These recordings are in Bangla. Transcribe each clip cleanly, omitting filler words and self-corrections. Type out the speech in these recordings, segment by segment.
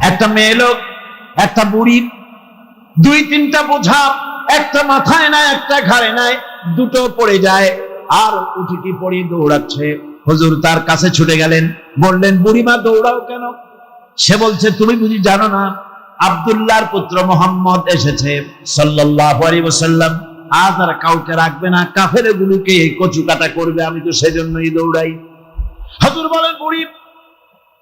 একটা মেয়ে লোক, একটা বুড়ি, দুই তিনটা বোঝা, একটা মাথায় নাই, একটা ঘাড়ে নাই, দুটো পড়ে যায় আর উঠি পড়ি দৌড়াচ্ছে। হুজুর তার কাছে ছুটে গেলেন, বললেন বুড়িমা দৌড়াও কেন? সে বলছে তুমি বুঝি জানো না আব্দুল্লাহর পুত্র মুহাম্মদ এসেছে সাল্লাল্লাহু আলাইহি ওয়াসাল্লাম, আজ আর কাউকে রাখবে না, কাফেরগুলোকে কচু কাটা করবে, আমি তো সেজন্যই দৌড়াই। হুজুর বলেন বুড়ি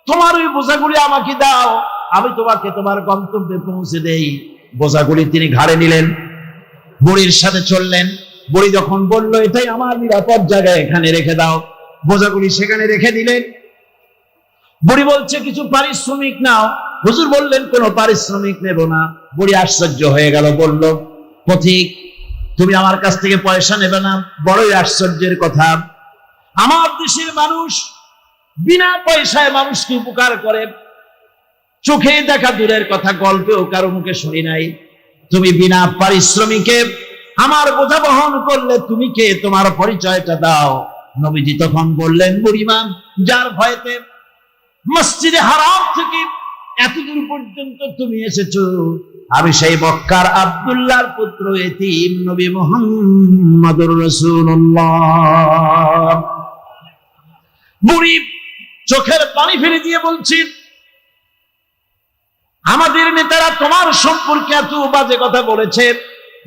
তোমার ওই বোঝাগুলি আমাকে দাও, আমি তোমাকে তোমার গন্তব্যে পৌঁছে দেই। বোঝাগুলি তিনি ঘাড়ে নিলেন, বুড়ির সাথে চললেন। বুড়ি যখন বলল এটাই আমার নিরাপদ জায়গা, এখানে রেখে দাও, বোঝাগুলি সেখানে রেখে দিলেন। বুড়ি বলছে কিছু পারিশ্রমিক নাও। হুজুর বললেন কোনো পারিশ্রমিক নেব না। বুড়ি আশ্চর্য হয়ে গেল, বলল পথিক তুমি আমার কাছ থেকে পয়সা নেবে না? বড়ই আশ্চর্যের কথা, আমার দেশের মানুষ বিনা পয়সায় মানুষকে উপকার করে, চোখে দেখা দূরের কথা, গল্পেও কারো মুখে শুনি নাই। তুমি বিনা পারিশ্রমিকে আমার বোঝা বহন করলে, তুমি কে? তোমার পরিচয়টা দাও। নবীজি তখন বললেন বুড়িমা যার ভয়েতে মসজিদে হারাম থেকে এত দূর পর্যন্ত তুমি এসেছো, আমি সেই মক্কার আব্দুল্লাহর পুত্র এতিম নবী মুহাম্মদুর রাসূলুল্লাহ। বুড়ি চোখের পানি ফেলে দিয়ে বলছি আমাদের নেতারা তোমার সম্পর্কে এত বাজে কথা বলেছে,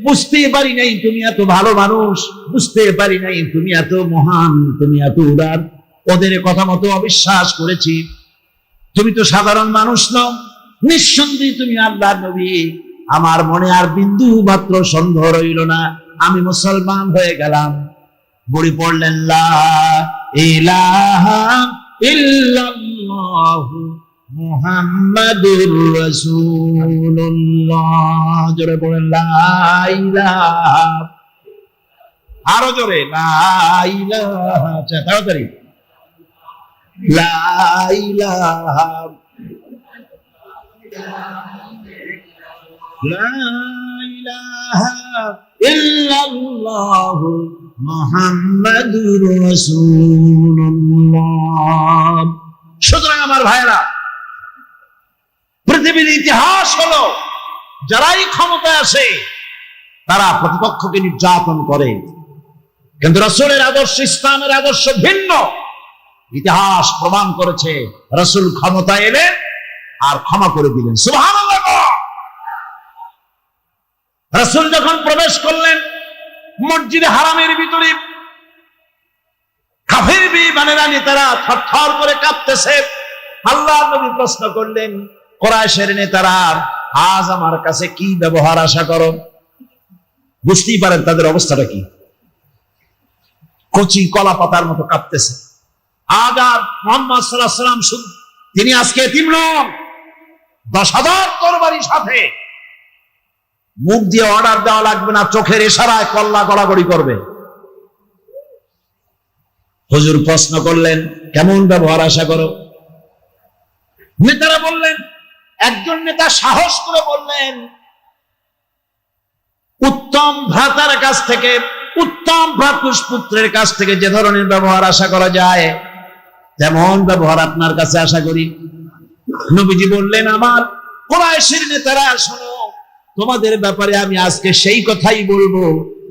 বুঝতে পারি নাই তুমি এত ভালো মানুষ, বুঝতে পারি নাই তুমি এত মহান, তুমি এত উদার, ওদের কথা মতো অবিশ্বাস করেছি। তুমি তো সাধারণ মানুষ নও, নিঃসন্দেহে তুমি আল্লাহর নবী। আমার মনে আর বিন্দু মাত্র সন্দেহ রইল না, আমি মুসলমান হয়ে গেলাম। বুড়ি পড়লেন লা ইলাহা ইল্লাল্লাহু মুহাম্মাদুর রাসূলুল্লাহ। জোরে পড়েন লা ইলাহা, আরো জোরে লা ইলাহা, তাড়াতাড়ি লা ইলাহা লা ইলাহা ইল্লাল্লাহু মুহাম্মাদুর রাসূলুল্লাহ। সুতরাং আমার ভাইরা, পৃথিবীর ইতিহাস হলো যারাই ক্ষমতায় আসে তারা প্রতিপক্ষকে নির্যাতন করে, কিন্তু রাসূলের আদর্শ, ইসলামের আদর্শ ভিন্ন। ইতিহাস প্রমাণ করেছে রাসূল ক্ষমতায় এলেন আর ক্ষমা করে দিলেন। সুবহানাল্লাহ। রাসূল যখন প্রবেশ করলেন মসজিদে হারামের ভিতরে, কাফের বেঈমানেরা নেতারা থরথর করে কাঁপতেছে। আল্লাহর নবী প্রশ্ন করলেন কুরাইশের নেতারা আজ আমার কাছে কি ব্যবহার আশা করো? বুঝতেই পারেন তাদের অবস্থাটা কি, কচি কলা পাতার মতো কাঁপতেছে। আজ আর মুহাম্মদ সাল্লাল্লাহু আলাইহি ওয়াসাল্লাম তিনি আজকে এতিম নন, 10,000 তরবারির সাথে। মুখ দিয়ে অর্ডার দেওয়া লাগবে না, চোখের ইশারায় কল্লা গড়াগড়ি করবে। হুজুর প্রশ্ন করলেন কেমন ব্যবহার আশা করো? নেতারা বললেন, একজন নেতা সাহস করে বললেন উত্তম ভ্রাতার কাছ থেকে, উত্তম ভ্রাতুষ্পুত্রের কাছ থেকে যে ধরনের ব্যবহার আশা করা যায় তেমন ব্যবহার আপনার কাছে আশা করি। নবীজি বললেন আমার কুরাইশের নেতারা শোনো, তোমাদের ব্যাপারে আমি আজকে সেই কথাই বলবো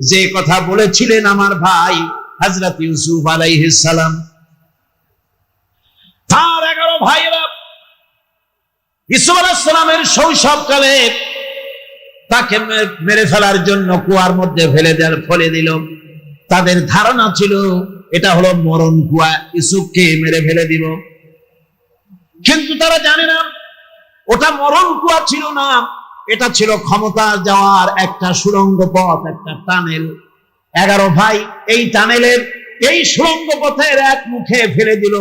যে কথা বলেছিলেন আমার ভাই হযরত ইউসুফ আলাইহিস সালাম। তার 11 ভাইরা ইউসুফ আলাইহিস সালামের শৈশবকালে তাকে মেরে ফেলার জন্য কুয়ার মধ্যে ফেলে দিল। তাদের ধারণা ছিল এটা হলো মরণ কুয়া, ইউসুফকে মেরে ফেলে দিব। কিন্তু তারা জানে না ওটা মরণ কুয়া ছিল না, এটা ছিল ক্ষমতা যাওয়ার একটা সুড়ঙ্গ পথ, একটা টানেল। 11 ভাই এই টানেলের, এই সুড়ঙ্গ পথের এক মুখে ফেলে দিল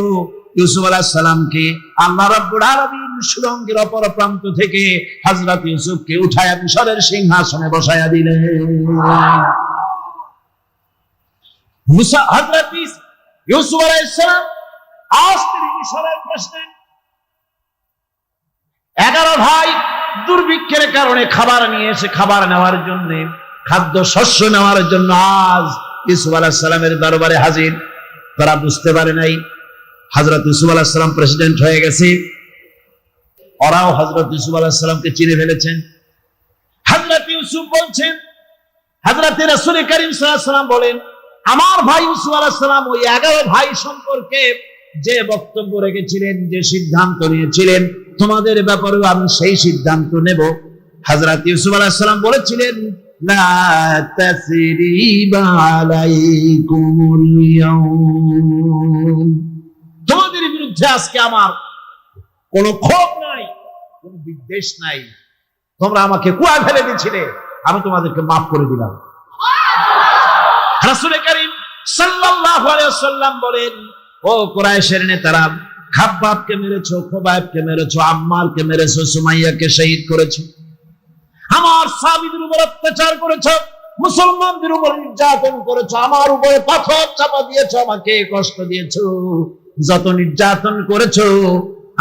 ইউসুফ আলাইহিস সালামকে। আল্লাহ রাব্বুল আলামিন সুড়ঙ্গের অপর প্রান্ত থেকে হযরত ইউসুফকে উঠায়া মিশরের সিংহাসনে বসায়া দিলেন। হযরত ইউসুফ আলাইহিস সালাম আজ তিনি মিশরের প্রেসিডেন্ট। 11 ভাই দুর্ভিক্ষের কারণে খাবার নিয়ে এসে, খাবার নেওয়ার জন্য, খাদ্য শস্য নেওয়ার জন্য আজ ইউসুফ আলাইহিস সালামের দরবারে হাজির। তারা বুঝতে পারে নাই হযরত ইউসুফ আলাইহিস সালাম প্রেসিডেন্ট হয়ে গেছে। ওরাও হযরত ইউসুফ আলাইহিস সালামকে চিনে ফেলেছেন। হযরত ইউসুফ বলছেন, হযরত রাসূল করিম সাল্লাল্লাহু আলাইহি ওয়াসাল্লাম বলেন, আমার ভাই ইউসুফ আলাইহিস সালাম ওই 11 ভাই সম্পর্কে যে বক্তব্য রেখেছিলেন, যে সিদ্ধান্ত নিয়েছিলেন, তোমাদের ব্যাপারেও আমি সেই সিদ্ধান্ত নেব। হযরত ইউসুফ আলাইহিস সালাম বলেছিলেন, লা তাসরিবা আলাইকুমুল ইয়াউম, তোমাদের বিরুদ্ধে আজকে আমার কোনো ক্ষোভ নাই, কোনো বিদ্বেষ নাই। তোমরা আমাকে কুয়ায় ফেলে দিয়েছিলে, আমি তোমাদেরকে মাফ করে দিলাম। রাসূল করিম সাল্লাল্লাহু আলাইহি ওয়াসাল্লাম বলেন, ও কুরাইশের নেতারা, খাব্বাবকে মেরেছো, খুবাইবকে মেরেছো, আম্মারকে মেরেছো, সুমাইয়াকে শহীদ করেছো, আমার সাহাবীদের উপর অত্যাচার করেছো, মুসলমানদের উপর নির্যাতন করেছো, আমার উপরে পাথর চাপা দিয়েছো, আমাকে কষ্ট দিয়েছো, যত নির্যাতন করেছো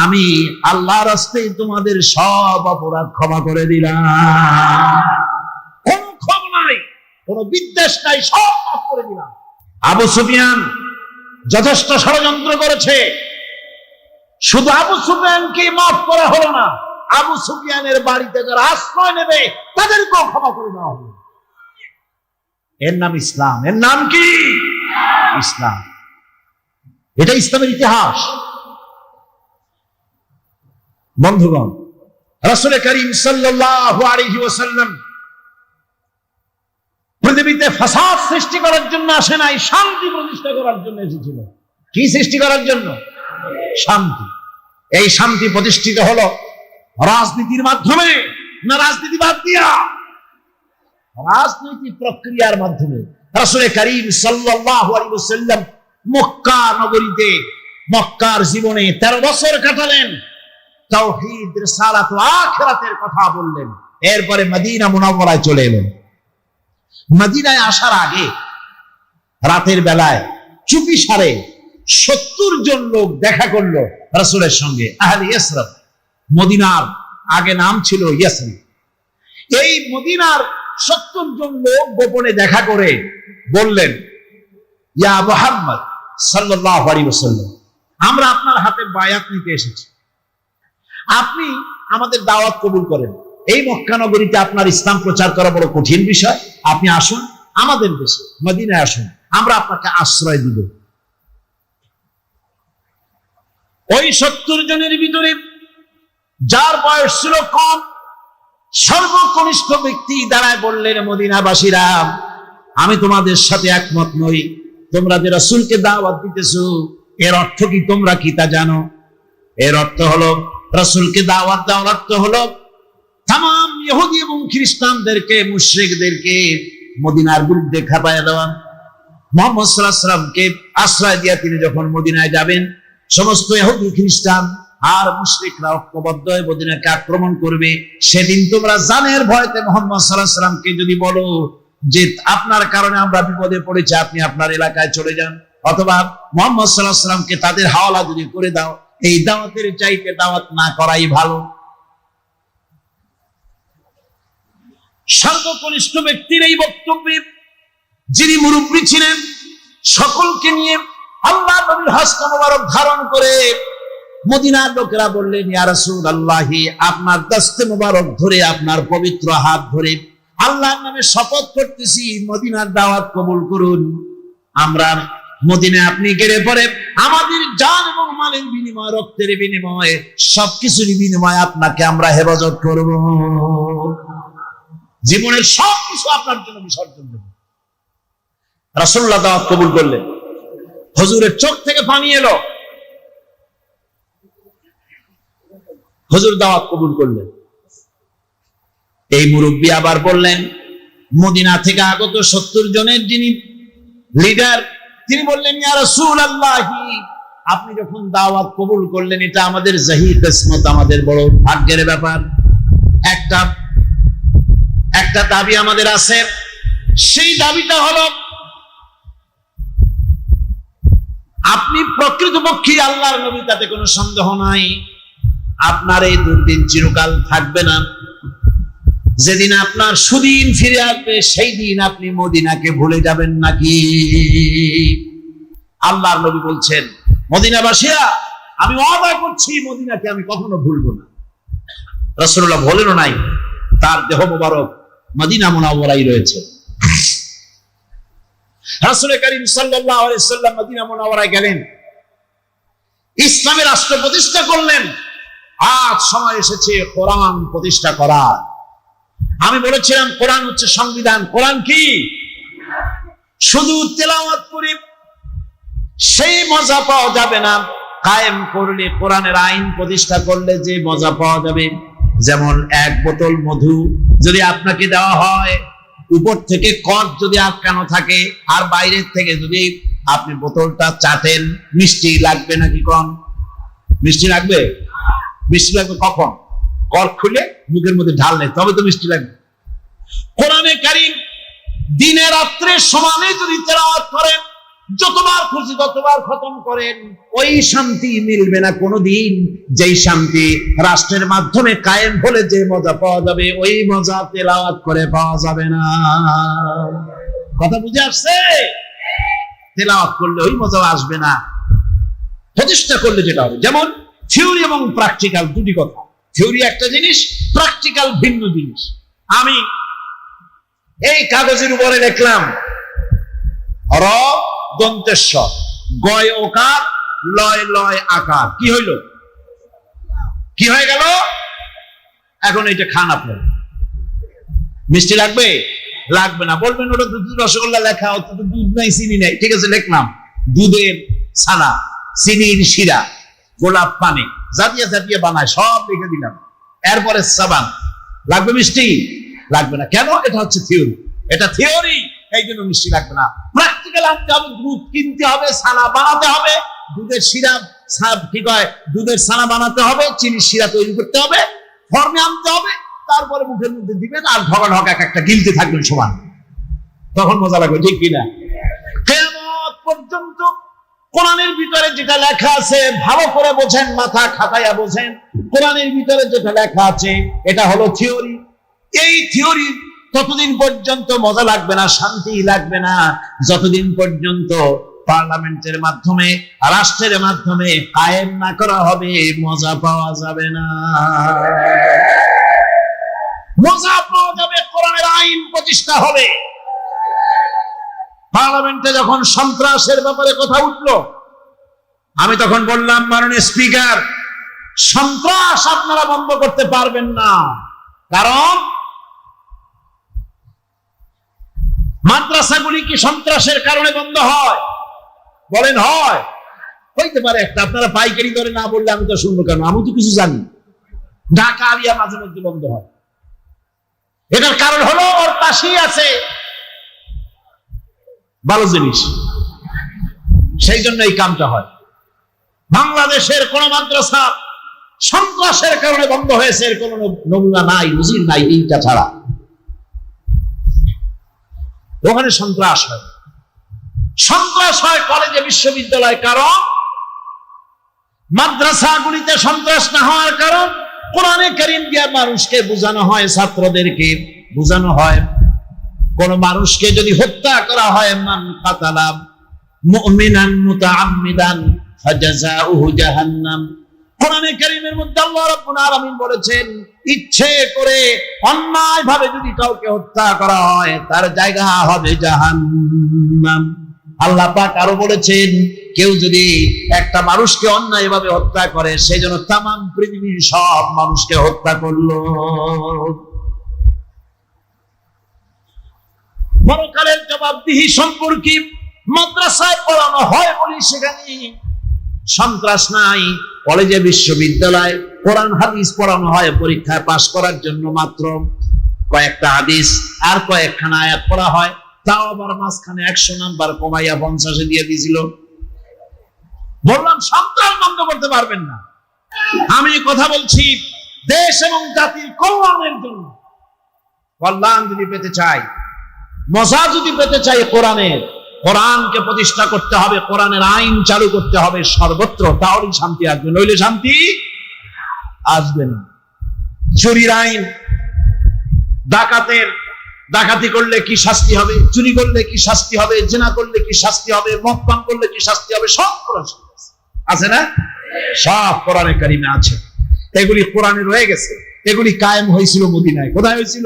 আমি আল্লাহর রাস্তায় তোমাদের সব অপরাধ ক্ষমা করে দিলাম। কোনো ক্ষোভ নাই, কোনো বিদ্বেষ নাই, সব মাফ করে দিলাম। আবু সুফিয়ান যথেষ্ট ষড়যন্ত্র করেছে, শুধু আবু সুফিয়ানকে মাফ করা হলো না, আবু সুফিয়ানের বাড়িতে যারা আশ্রয় নেবে তাদেরকেও ক্ষমা করে দেওয়া হলো। এর নাম ইসলাম। এর নাম কি? ইসলাম। এটা ইসলামের ইতিহাস। বন্ধুগণ, রাসূল করিম সাল্লাল্লাহু আলাইহি ওয়াসাল্লাম পৃথিবীতে ফাসাদ সৃষ্টি করার জন্য আসে নাই, শান্তি প্রতিষ্ঠা করার জন্য এসেছিল। কি সৃষ্টি করার জন্য? শান্তি। এই শান্তি প্রতিষ্ঠিত হলো রাজনীতির মাধ্যমে না রাজনীতি বাদ দিয়া? রাজনীতি প্রক্রিয়ার মাধ্যমে। রাসূল করিম সাল্লাল্লাহু আলাইহি ওয়াসাল্লাম মক্কা নগরীতে মক্কার জীবনে 13 বছর কাটালেন, তাওহীদ, রিসালাত ও আখিরাতের কথা বললেন। এরপরে মদিনা মুনাওয়ারায় চলে এলেন। মদিনায় আসার আগে রাতের বেলায় চুপি সারে 70 জন লোক দেখা করলো রাসূলের সঙ্গে, আহলে ইয়াসরিব। মদিনার আগে নাম ছিল ইয়াসরিব। এই মদিনার 70 জন লোক গোপনে দেখা করে বললেন, ইয়া মুহাম্মদ সাল্লাল্লাহু আলাইহি ওয়াসাল্লাম, আমরা আপনার হাতে বায়াত নিতে এসেছি, আপনি আমাদের দাওয়াত কবুল করেন। এই মক্কা নগরীতে আপনার ইসলাম প্রচার করা বড় কঠিন বিষয়, আপনি আসুন আমাদের দেশে মদিনায় আসুন, আমরা আপনাকে আশ্রয় দিব। ওই 70 জনের ভিতরে যার বয়স ছিল কম, সর্বকনিষ্ঠ ব্যক্তি দাঁড়ায় বললেন, মদিনাবাসীরা, আমি তোমাদের সাথে একমত নই। তোমরা যে রাসূলকে দাওয়াত দিতেছো, এর অর্থ কি তোমরা কি তা জানো? এর অর্থ হলো, রাসূলকে দাওয়াত দেওয়ার অর্থ হলো তামাম ইহুদি এবং খ্রিস্টানদেরকে, মুশরিকদেরকে মদিনার বিরুদ্ধে খেপায়া দেওয়া। মুহাম্মদ সাল্লাল্লাহু আলাইহি ওয়াসাল্লামকে আশ্রয় দিয়ে তিনি যখন মদিনায় যাবেন, সমস্ত ইহুদি, খ্রিস্টান আর মুশরিকরা ঐক্যবদ্ধ হয়ে মদিনাকে আক্রমণ করবে। সেদিন তোমরা জানের ভয়তে মুহাম্মদ সাল্লাল্লাহু আলাইহি ওয়াসাল্লামকে যদি বলো যে আপনার কারণে আমরা বিপদে পড়েছি, আপনি আপনার এলাকায় চলে যান, অথবা মুহাম্মদ সাল্লাল্লাহু আলাইহি ওয়াসাল্লামকে তাদের হাওলা যদি করে দাও, এই দাওয়াতের চাইতে দাওয়াত না করাই ভালো। সর্বকনিষ্ঠ ব্যক্তির এই বক্তব্যে যিনি মুরব্বী ছিলেন, সকলকে নিয়ে আল্লাহ নবীর হস্ত মোবারক ধারণ করে মদিনার লোকেরা বললেন, ইয়া রাসূলুল্লাহ, আপনার দস্তে মোবারক ধরে, আপনার পবিত্র হাত ধরে আল্লাহর নামে শপথ করতেছি, মদিনার দাওয়াত কবুল করুন। আমরা মদিনায় আপনি গেলে পরে আমাদের জান এবং মালের বিনিময়, রক্তের বিনিময়ে, সবকিছুর বিনিময়ে আপনাকে আমরা হেফাজত করব, জীবনের সবকিছু আপনার জন্য বিসর্জন দেব। রাসূলুল্লাহ দাওয়াত কবুল করলেন। হুজুরের চোখ থেকে পানি এলো। হুজুর দাওয়াত কবুল করলেন। এই মুরব্বী আবার বললেন, মদিনা থেকে আগত 70 জনের যিনি লিডার, তিনি বললেন, ইয়া রাসূলুল্লাহ, আপনি যখন দাওয়াত কবুল করলেন, এটা আমাদের জাহি কিসমত, আমাদের বড় ভাগ্যের ব্যাপার। একটা দাবি আমাদের আছে। সেই দাবিটা হলো, আপনি প্রকৃতপক্ষে আল্লাহর নবী, তাতে কোনো সন্দেহ নাই। আপনার এই দুর্দিন চিরকাল থাকবে না। যেদিন আপনার সুদিন ফিরে আসবে, সেই দিন আপনি মদিনাকে ভুলে যাবেন নাকি? আল্লাহর নবী বলছেন, মদিনাবাসীরা, আমি ওয়াদা করছি মদিনাকে আমি কখনো ভুলবো না। রাসূলুল্লাহ বলেনও নাই, তার দেহ মোবারক মদিনা মুনাওয়ারায় রয়েছে। রাসূল করিম সাল্লাল্লাহু আলাইহি ওয়াসাল্লাম মদিনা মুনাওয়ারায় গেলেন, ইসলামের রাষ্ট্র প্রতিষ্ঠা করলেন। আজ সময় এসেছে কোরআন প্রতিষ্ঠা করার। আমি বলেছিলাম কোরআন হচ্ছে সংবিধান। কোরআন কি? শুধু তেলাওয়াত করে সেই মজা পাওয়া যাবে না, কায়েম করলে, কোরআনের আইন প্রতিষ্ঠা করলে যে মজা পাওয়া যাবে। যেমন এক বোতল মধু যদি আপনাকে দেওয়া হয়, উপর থেকে কর্ক যদি আটকানো থাকে, আর বাইরের থেকে যদি আপনি বোতলটা চাটেন, মিষ্টি লাগবে নাকি? কম মিষ্টি লাগবে? মিষ্টি লাগবে কখন? কর্ক খুলে মুখের মধ্যে ঢাললে তবে তো মিষ্টি লাগবে। কোরআনে কারীম দিনে রাত্রে সমানে যদি তেলাওয়াত করেন, যতবার খুশি ততবার খতম করেন, ওই শান্তি মিলবে না কোনোদিন যেই শান্তি রাষ্ট্রের মাধ্যমে কায়েম হলে যে মজা পাওয়া যাবে, ওই মজা তেলাওয়াত করে পাওয়া যাবে না। কথা বুঝে আসছে? তেলাওয়াত করলে ওই মজা আসবে না, প্রতিষ্ঠা করলে যেটা হবে। যেমন থিওরি এবং প্র্যাকটিক্যাল দুটি কথা। থিওরি একটা জিনিস, প্র্যাকটিক্যাল ভিন্ন জিনিস। আমি এই কাগজের উপরে লিখলাম র দন্তেশ্বর, গয় ওকার, লয় লয় আকার, কি হইল? কি হয়ে গেল? এখন এইটা খান আপনার, মিষ্টি লাগবে? লাগবে না। বলবেন ওটা দুধ রসগোল্লা লেখা, অত তো দুধ নাই, চিনি নাই। ঠিক আছে, লিখলাম দুধের ছানা, চিনির শিরা, গোলাপ পানি, জাতীয় জাতীয় বানায়, সব লিখে দিলাম। এরপরে সাবান, লাগবে মিষ্টি? লাগবে না। কেন? এটা হচ্ছে থিওরি, এটা থিওরি, এই জন্য মিষ্টি লাগবে না। প্র্যাকটিক্যাল আনতে হবে, দুধ কিনতে হবে, ছানা বানাতে হবে, দুধের শিরা, কি কয়, দুধের ছানা বানাতে হবে, চিনির শিরা তৈরি করতে হবে, ফর্মে আনতে হবে, তারপরে মুখের মধ্যে দিবেন, আর ঢকা ঢকা এক একটা গিলতে থাকবেন সমান, তখন মজা লাগবে। ঠিক কিনা? কিয়ামত পর্যন্ত কোরআনের ভিতরে যেটা লেখা আছে ভালো করে বোঝেন, মাথা খাটাইয়া বোঝেন। কোরআনের ভিতরে যেটা লেখা আছে এটা হলো থিওরি। এই থিওরি ততদিন পর্যন্ত মজা লাগবে না, শান্তি লাগবে না, যতদিন পর্যন্ত পার্লামেন্টের মাধ্যমে, রাষ্ট্রের মাধ্যমে কায়েম না করা হবে, মজা পাওয়া যাবে না। মজা পাওয়া যাবে কোরআনের আইন প্রতিষ্ঠা হবে। পার্লামেন্টে যখন সন্ত্রাসের ব্যাপারে কথা উঠলো, আমি তখন বললাম, মাননীয় স্পিকার, সন্ত্রাস আপনারা বন্ধ করতে পারবেন না, কারণ মাদ্রাসাগুলি কি সন্ত্রাসের কারণে বন্ধ হয়? বলেন হয়? হইতে পারে একটা, আপনারা পাইকারি দরে না বললে আমি তো শুনবো কেন? আমি তো কিছু জানি। ঢাকা আলিয়া মাঝে মধ্যে বন্ধ হয়, এটার কারণ হলো ওর পাশেই আছে ভালো জিনিস, সেই জন্য এই কামটা হয়। বাংলাদেশের কোন মাদ্রাসা সন্ত্রাসের কারণে বন্ধ হয়েছে এর কোন নমুনা নাই, নজির নাই, এইটা ছাড়া। ওখানে সন্ত্রাস হয়, সন্ত্রাস হয় কলেজে, বিশ্ববিদ্যালয়। কারণ মাদ্রাসাগুলিতে সন্ত্রাস না হওয়ার কারণ কোরআনে কারীম দিয়ে মানুষকে বোঝানো হয়, ছাত্রদেরকে বোঝানো হয়, কোন মানুষকে যদি হত্যা করা হয়, মান কাতালা মুমিনান মুতাআম্মিদান ফাজাযাউহু জাহান্নাম। কোরআনে কারীমের মধ্যে আল্লাহ রাব্বুল আলামিন বলেছেন, ইচ্ছে করে অন্যায়ভাবে যদি কাউকে হত্যা করা হয়, তার জায়গা হবে জাহান্নাম। আল্লাহ পাক আরো বলেছেন, কেউ যদি একটা মানুষকে অন্যায়ভাবে হত্যা করে, সেই জন্য তামাম পৃথিবীর সব মানুষকে হত্যা করলো। পরকালের জবাবদিহি সম্পর্কে মাদ্রাসায় পড়ানো হয় বলে সেখানে সন্ত্রাস নাই। কলেজে, বিশ্ববিদ্যালয় কোরআন হাদিস পড়ানো হয়, পরীক্ষায় পাশ করার জন্য মাত্র কয়েকটা হাদিস আর কয়েকখানা আয়াত পড়া হয়, তাও আবার মাঝখানে 100 নাম্বার কমাইয়া 50 দিয়ে দিয়েছিল। বললাম সন্ত্রাস বন্ধ করতে পারবেন না। আমি কথা বলছি দেশ এবং জাতির কল্যাণের জন্য। কল্যাণ যদি পেতে চাই, মজা যদি পেতে চাই কোরআনের, কোরআনকে প্রতিষ্ঠা করতে হবে, কোরআনের আইন চালু করতে হবে সর্বত্র, তাহলেই শান্তি আসবে, নইলে শান্তি আসবে না। চুরির আইন, ডাকাতি করলে কি শাস্তি হবে, চুরি করলে কি শাস্তি হবে, জিনা করলে কি শাস্তি হবে, মদ পান করলে কি শাস্তি হবে, সব কোরআন আছে না? সব কোরআনে কারিমে আছে। এগুলি কোরআনে রয়ে গেছে। এগুলি কায়েম হয়েছিল মদিনায়। কোথায় হয়েছিল?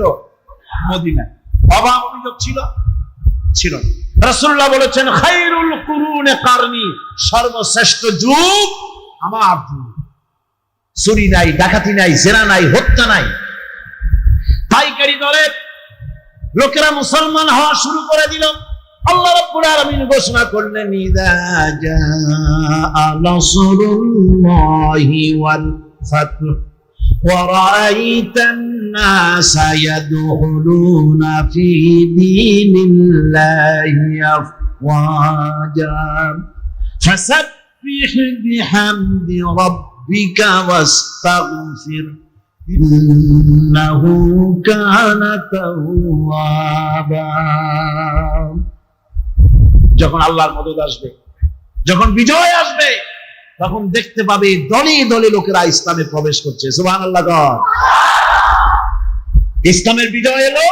মদিনায়। অভাব অভিযোগ ছিল? ছিল না। রাসূলুল্লাহ বলেছেন খায়রুল কুরুনে কারনি, সর্বশ্রেষ্ঠ যুগ আমার যুগ। চুরি নাই, ডাকাতি নাই, জেনা নাই, হত্যা নাই। পাইকারি দরে লোকেরা মুসলমান হওয়া শুরু করে দিল। আল্লাহ রাব্বুল আলামিন ঘোষণা করলেন ইযা জাআ নাসরুল্লাহি ওয়াল ফাতহ ওয়া রাআইতান নাসা ইয়াদখুলুনা ফি দীনিল্লাহি আফওয়াজা ফাসাব্বিহ বিহামদি রাব্বিকা ওয়াস্তাগফির ইন্নাহু কানা তাওয়াবা। যখন আল্লাহর মদদ আসবে, যখন বিজয় আসবে, তখন দেখতে পাবে দলে দলে লোকেরা ইসলামে প্রবেশ করছে। সুবহানাল্লাহ। ইসলামের বিজয় এলো,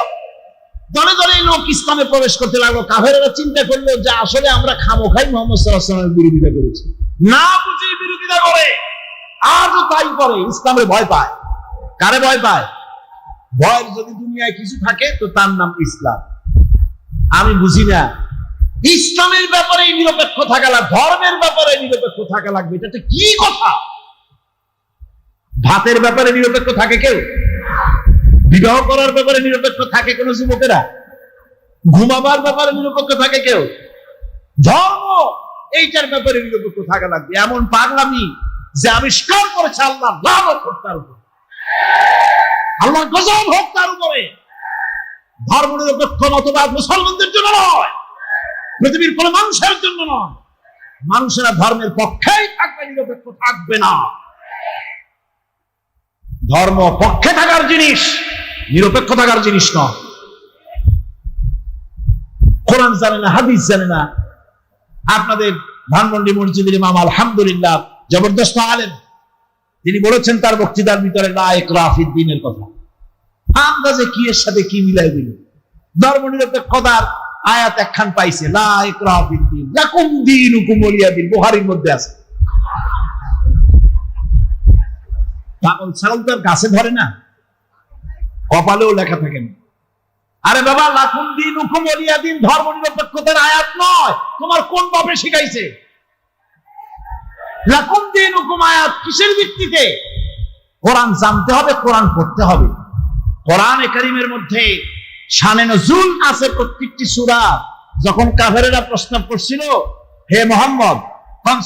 দলে দলে লোক ইসলামে প্রবেশ করতে লাগলো। কাফেররা চিন্তা করলো যে আসলে আমরা খামোখাই মুহাম্মদ সাল্লাল্লাহু আলাইহি ওয়াসাল্লামের বিরোধিতা করেছি, না বুঝে বিরোধিতা করে, আজও তাই করে। ইসলামের ভয় পায়। কারে ভয় পায়? ভয়ের যদি দুনিয়ায় কিছু থাকে তো তার নাম ইসলাম। আমি বুঝি না ইসলামের ব্যাপারে নিরপেক্ষ থাকা লাগবে, ধর্মের ব্যাপারে নিরপেক্ষ থাকা লাগবে। এটা কি কথা? ভাতের ব্যাপারে নিরপেক্ষ থাকে কেউ? বিবাহ করার ব্যাপারে নিরপেক্ষ থাকে কোন যুবকেরা? ঘুমাবার ব্যাপারে নিরপেক্ষ থাকে কেউ? ধর্ম এইটার ব্যাপারে নিরপেক্ষ থাকা লাগবে। এমন পাগলামি যে আবিষ্কার করেছে আল্লাহ, লানত হোক তার উপর, আল্লাহ গজব হোক তার উপরে। ধর্ম নিরপেক্ষ মতবাদ মুসলমানদের জন্য নয়, পৃথিবীর কোন মানুষের জন্য নয়। মানুষেরা ধর্মের পক্ষেই থাকবে, নিরপেক্ষ থাকবে না। ধর্ম পক্ষে থাকার জিনিস, নিরপেক্ষ থাকার জিনিস নয়। কোরআন জানে না, হাদিস জানে না। আপনাদের ধানমন্ডি মসজিদের ইমাম আলহামদুলিল্লাহ জবরদস্ত আলেম, তিনি বলেছেন তার বক্তৃতার ভিতরে লা ইকরাহা ফিদ দ্বীনের কথা। আন্দাজে কি এর সাথে কি মিলাই দিল? ধর্ম নিরপেক্ষতার আয়াত একখান পাইছে, লা ইকরাহা ফিদ দ্বীন লাকুম দীনুকুম ওয়ালিয়া দীন, বুখারীর মধ্যে আছে। পাগল ছাগল তো গাছে ধরে না, কপালেও লেখা থাকে না। আরে বাবা, লাকুম দীনুকুম ওয়ালিয়া দীন ধর্ম নিরপেক্ষতার আয়াত নয়। তোমার কোন বাপে শিখাইছে? লাকুম দীনুকুম আয়াত কিসের ভিত্তিতে? কোরআন জানতে হবে, কোরআন পড়তে হবে। কোরআনে কারীমের মধ্যে শানে নজুল আছে প্রত্যেকটি সূরা। যখন কাফেরেরা প্রশ্ন করছিল, হে মুহাম্মদ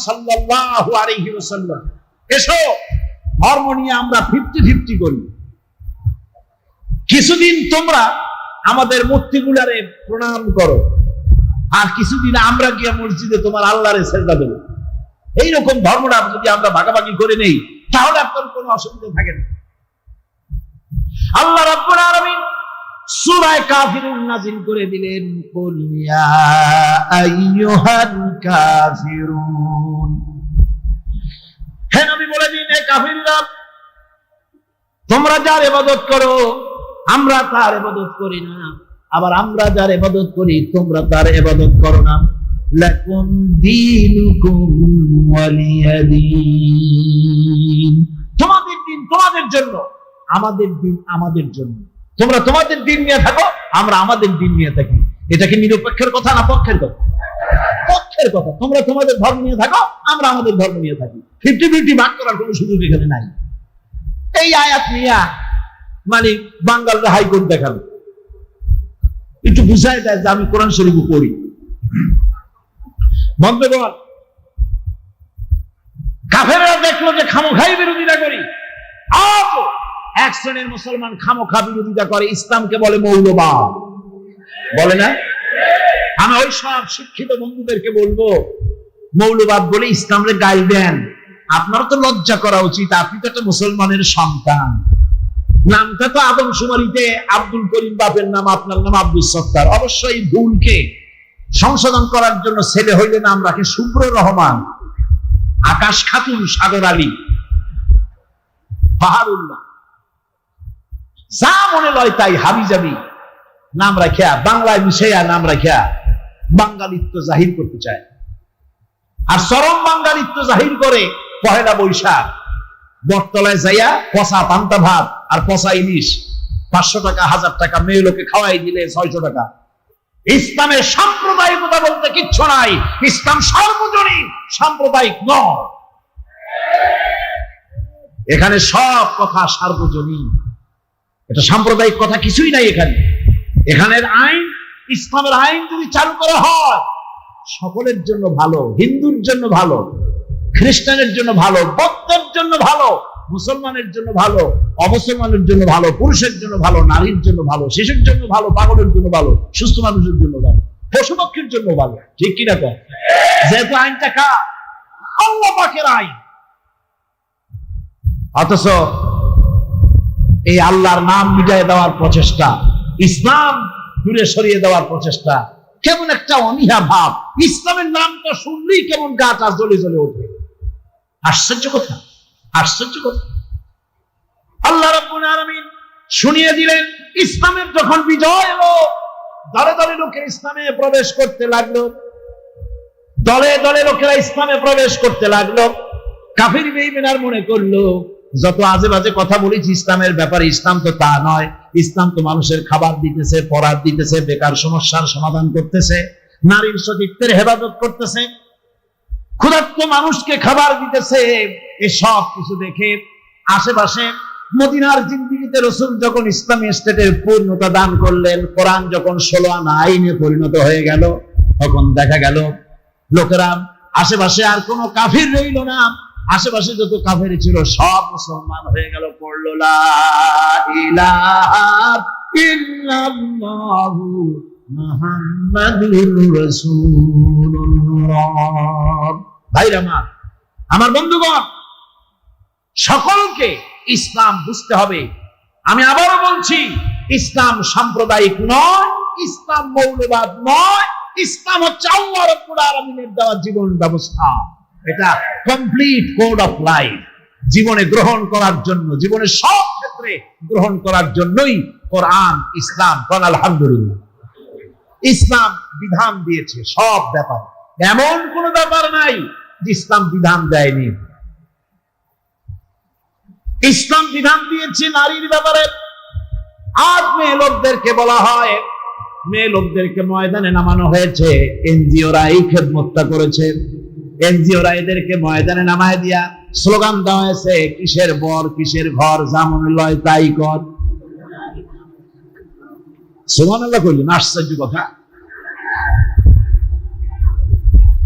সাল্লাল্লাহু আলাইহি ওয়াসাল্লাম, এসো ধর্ম নিয়ে আমরা 50-50 করি। কিছুদিন তোমরা আমাদের মূর্তিগুলারে প্রণাম করো, আর কিছুদিন আমরা গিয়ে মসজিদে তোমার আল্লাহরে সেজদা দেব। এইরকম ধর্মটা যদি আমরা ভাগাভাগি করে নেই, তাহলে আপনার কোনো অসুবিধা থাকে না। আল্লাহ রাব্বুল আলামিন সূরা কাফিরুন নাযিল করে দিলেন, কুল ইয়া আইয়ুহাল কাফিরুন, হে নবী বলে দিন, হে কাফিররা, তোমরা যার ইবাদত করো আমরা তার ইবাদত করি না, আবার আমরা যার ইবাদত করি তোমরা তার ইবাদত করো না। লাকুম দীনুকুম ওয়ালিয়া দীন, তোমাদের দিন তোমাদের জন্য, আমাদের দিন আমাদের জন্য। তোমরা তোমাদের দিন নিয়ে থাকো, আমরা আমাদের দিন নিয়ে থাকি। এটা কি নিরপেক্ষের কথা না পক্ষের কথা? পক্ষের কথা। তোমরা তোমাদের ধর্ম নিয়ে থাকো, আমরা আমাদের ধর্ম নিয়ে থাকি। 50-50 ভাগ করার কোনো সুযোগ এখানে নাই। এই আয়াত নিয়ে মানে বাঙালরা হাইকোর্ট দেখাবে, একটু বুঝাই দেয় যে আমি কোরআন শরীফ পড়ি। বন্ধুগণ, কাফেররা দেখলো যে খামোখাই বিরোধিতা করি। আজ এক শ্রেণীর মুসলমান খামোখা বিরোধিতা করে, ইসলামকে বলে মৌলবাদ, বলে না? আমি ওই সব শিক্ষিত বন্ধুদেরকে বলবো, মৌলবাদ বলে ইসলামকে গাইল দেন, আপনার তো লজ্জা করা উচিত। আপনি তো একটা মুসলমানের সন্তান। নামটা তো আদমশুমারিতে আব্দুল করিম বাপের নাম, আপনার নাম আব্দুল সত্তার। অবশ্যই ভুলকে সংশোধন করার জন্য ছেলে হইলে নাম রাখে শুভ্র রহমান, আকাশ খাতুন, সাগর আলী, বাহারুল্লাহ, যা মনে লয় তাই হাবিজাবি নাম রাখিয়া, বাংলায় মিশাইয়া নাম রাখিয়া বাঙালিত্ব জাহির করতে চায়। আর চরম বাঙালিত্ব জাহির করে পহেলা বৈশাখ, বটতলায় যাইয়া পচা পান্তা ভাত আর পচা ইলিশ 500 টাকা 1000 টাকা মেয়ে লোকে খাওয়াই দিলে 600 টাকা। ইসলামের সাম্প্রদায়িকতা বলতে কিচ্ছু নাই। ইসলাম সর্বজনীন, সাম্প্রদায়িক নয়। এখানে সব কথা সার্বজনীন, এটা সাম্প্রদায়িক কথা কিছুই নাই এখানে। এখানের আইন, ইসলামের আইন যদি চালু করা হয় সকলের জন্য ভালো, হিন্দুর জন্য ভালো, খ্রিস্টানের জন্য ভালো, বৌদ্ধের জন্য ভালো, মুসলমানের জন্য ভালো, অমুসলমানের জন্য ভালো, পুরুষের জন্য ভালো, নারীর জন্য ভালো, শিশুর জন্য ভালো, পাগলের জন্য ভালো, সুস্থ মানুষের জন্য ভালো, পশু পক্ষীর জন্য ভালো। ঠিক কিনা কর? যেহেতু আইনটা কার? আল্লাহ পাকের আইন। অথচ এই আল্লাহর নাম মিটায় দেওয়ার প্রচেষ্টা, ইসলাম দূরে সরিয়ে দেওয়ার প্রচেষ্টা, কেমন একটা অনীহা ভাব। ইসলামের নামটা শুনলেই কেমন গাটা জ্বলে জ্বলে ওঠে। আশ্চর্য কথা, আশ্চর্য কথা। আল্লাহ রাব্বুল আলামিন শুনিয়ে দিলেন, ইসলামের যখন বিজয় এলো, দলে দলে লোকেরা ইসলামে প্রবেশ করতে লাগলো, দলে দলে লোকেরা ইসলামে প্রবেশ করতে লাগলো। কাফির বেঈমানরা মনে করলো যত আজে বাজে কথা বলেছি ইসলামের ব্যাপারে, ইসলাম তো তা নয়। ইসলাম তো মানুষের খাবার দিতেছে, পরার দিতেছে, বেকার সমস্যার সমাধান করতেছে, নারীর সতীত্বের হেফাজত করতেছে, ক্ষুধার্ত মানুষকে খাবার দিতেছে। এসব কিছু দেখে আশেপাশে মদিনার জিন্দেগিতে রাসূল যখন ইসলামী স্টেটের পূর্ণতা দান করলেন, কোরআন যখন 16 আনা আইনে পরিণত হয়ে গেল, তখন দেখা গেল লোকেরা আশেপাশে আর কোনো কাফির রইল না। আশেপাশে যত কাফের ছিল সব মুসলমান হয়ে গেল। পড়লো লা ইলাহা ইল্লাল্লাহু মুহাম্মাদুর রাসূলুল্লাহ। ভাইরা আমার বন্ধুগণ, সকলকে ইসলাম বুঝতে হবে। আমি আবারও বলছি, ইসলাম সাম্প্রদায়িক নয়, ইসলাম মৌলবাদ নয়, ইসলাম হচ্ছে আল্লাহ রাব্বুল আলামিনের দেওয়া জীবন ব্যবস্থা। এটা কমপ্লিট কোড অফ লাইফ, জীবনে গ্রহণ করার জন্য, জীবনের সব ক্ষেত্রে গ্রহণ করার জন্যই কোরআন, ইসলাম। কোন আলহামদুলিল্লাহ। ইসলাম বিধান দিয়েছে সব ব্যাপারে, এমন কোন ব্যাপার নাই যে ইসলাম বিধান দেয়নি। ইসলাম বিধান দিয়েছে নারীর ব্যাপারে। আজ মেয়ে লোকদেরকে বলা হয়, মেয়ে লোকদেরকে ময়দানে নামানো হয়েছে, এনজিওরা এই খেদমতটা করেছে। এনজিওরা এদেরকে ময়দানে নামায় দিয়া স্লোগান দেওয়া হয়েছে, কিসের বর কিসের ঘর, যেমন লয় তাই কর। সুবহানাল্লাহ কইলেন, আশ্চর্য কথা।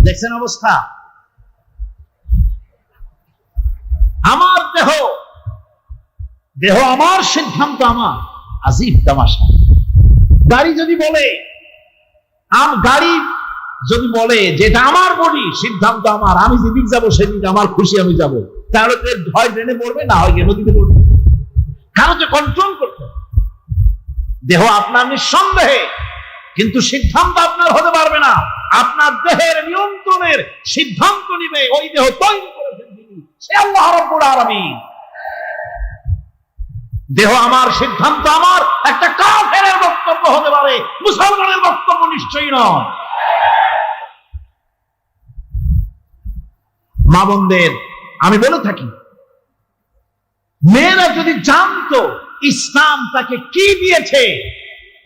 দেখছেন অবস্থা? আমার দেহ, দেহ আমার, সিদ্ধান্ত আমার। আজীব তামাশা। গাড়ি যদি বলে, গাড়ি যদি বলে যেটা আমার বডি, সিদ্ধান্ত আমার, আমি যেদিক যাবো সেদিক আমার খুশি আমি যাব, তাহলে হয় ট্রেনে পড়বে, না হয় নদীতে পড়বে। কারণ যে কন্ট্রোল করতে, দেহ আপনার নিঃসন্দেহে, কিন্তু সিদ্ধান্ত আপনার হতে পারবে না। আপনার দেহের নিয়ন্ত্রণের সিদ্ধান্ত নিবে ওই দেহ তৈরি করেছেন যিনি, সে আল্লাহ রাব্বুল আলামিন। দেহ আমার, সিদ্ধান্ত আমার, একটা কাফেরের বক্তব্য হতে পারে, মুসলমানের বক্তব্য নিশ্চয়ই নয়। মা বোনদের আমি বলে থাকি, মেয়েরা যদি জানতো ইসলাম তাকে কি দিয়েছে,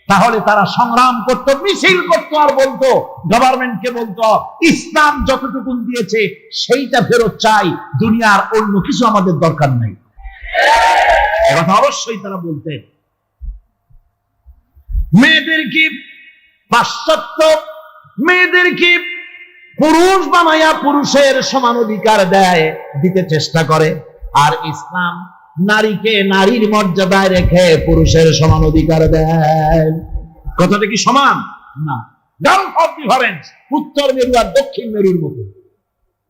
তাহলে তারা সংগ্রাম করতো, মিছিল করতো, আর বলতো, গভর্নমেন্টকে বলতো, ইসলাম যতটুকু দিয়েছে সেইটা ফেরত চাই, দুনিয়ার অন্য কিছু আমাদের দরকার নাই। কথা অবশ্যই তারা বলতেন। মেয়েদেরকে পাশ্চাত্য, মেয়েদেরকে পুরুষ বানাইয়া পুরুষের সমান অধিকার দেয়, দিতে চেষ্টা করে। আর ইসলাম নারীকে নারীর মর্যাদায় রেখে পুরুষের সমান অধিকার দেয়। কথাটা কি সমান? না, গালফ অফ ডিফারেন্স, উত্তর মেরু আর দক্ষিণ মেরুর মতো।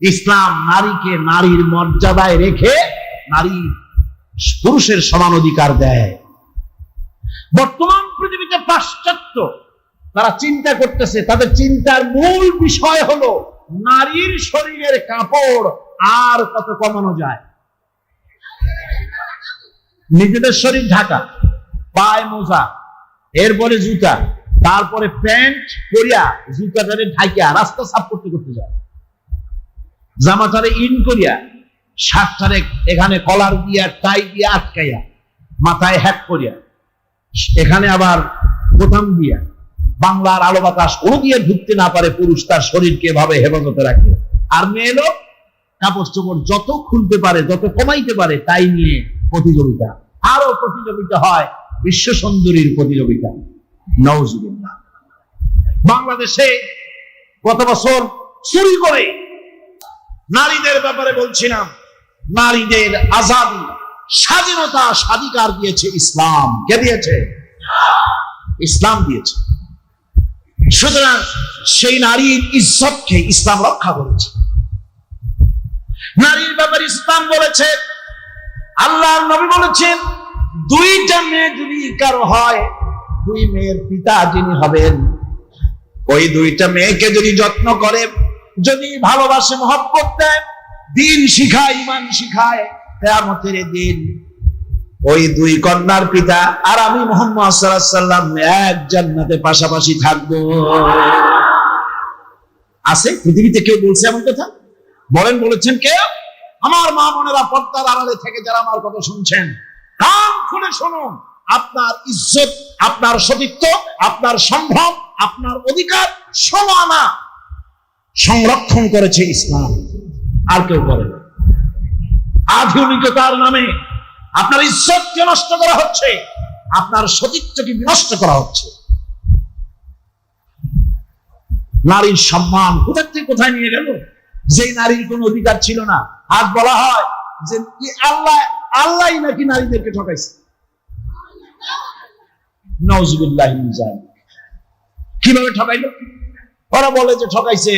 ইসলাম নারীকে নারীর মর্যাদায় রেখে নারী পুরুষের সমান অধিকার দেয়। বর্তমান পৃথিবীতে পাশ্চাত্য, তারা চিন্তা করতেছে, তাদের চিন্তার মূল বিষয় হলো নারীর শরীরের কাপড় আর কত কমানো যায়। নিজেদের শরীর ঢাকা, পায়ে মোজা, এরপরে জুতা, তারপরে প্যান্ট পরিয়া জুতাটারে ঢাকিয়া রাস্তা সাফ করতে করতে যায়, জামাটারে ইন করিয়া শার্টটারে এখানে কলার দিয়া টাই দিয়া আটকাইয়া, মাথায় হ্যাক করিয়া, এখানে আবার বোতাম দিয়া, বাংলার আলো বাতাস কোনো দিয়ে ঢুকতে না পারে পুরুষ তার শরীরকে এভাবে হেফাজতে রাখে। আর মেয়ে লোক কাপড় চোপড় যত খুলতে পারে, যত কমাইতে পারে, তাই নিয়ে প্রতিযোগিতা। আরো প্রতিযোগিতা হয় বিশ্ব সুন্দরীর প্রতিযোগিতা। নাউজুবিল্লাহ। বাংলাদেশে গত বছর চুরি করে, নারীদের ব্যাপারে বলছিলাম, নারীদের আজাদী, স্বাধীনতা, স্বাধিকার দিয়েছে ইসলাম। কে দিয়েছে? ইসলাম দিয়েছে। সুতরাং সেই নারীর ইজ্জতকে ইসলাম রক্ষা করেছে। নারীর ব্যাপারে ইসলাম বলেছে, আল্লাহর নবী বলেছেন, দুইটা মেয়ে যদি কারো হয়, দুই মেয়ের পিতা যিনি হবেন, ওই দুইটা মেয়েকে যদি যত্ন করে, যদি ভালোবাসে, মহব্বত দেয়, দিন শিখায়, ঈমান শিখায়, কিয়ামতের দিন ওই দুই কন্যার পিতা আর আমি মুহাম্মদ সাল্লাল্লাহু আলাইহি ওয়াসাল্লাম এক জান্নাতে পাশাপাশি থাকবো। আছে পৃথিবীতে কেউ বলছে এমন কথা? বলেন, বলেছেন কে? আমার মা বোনেরা, পর্দার আড়ালে থেকে যারা আমার কথা শুনছেন, কান খুলে শুনুন। আপনার ইজ্জত, আপনার সতীত্ব, আপনার সম্ভ্রম, আপনার অধিকার সমানা সংরক্ষণ করেছে ইসলাম, আর কেউ করে না। আধুনিকতার নামে আপনার ইজ্জতকে নষ্ট করা হচ্ছে, আপনার সতীত্বকে বিনষ্ট করা হচ্ছে। নারীর সম্মান কোথায় থেকে কোথায় নিয়ে গেল? যে নারীর কোন অধিকার ছিল না, আজ বলা হয় যে আল্লাহ নাকি নারীদেরকে ঠকাইছে। নাউজুবিল্লাহি মিন যালিক। কিভাবে ঠকাইলো? ওরা বলে যে ঠকাইছে,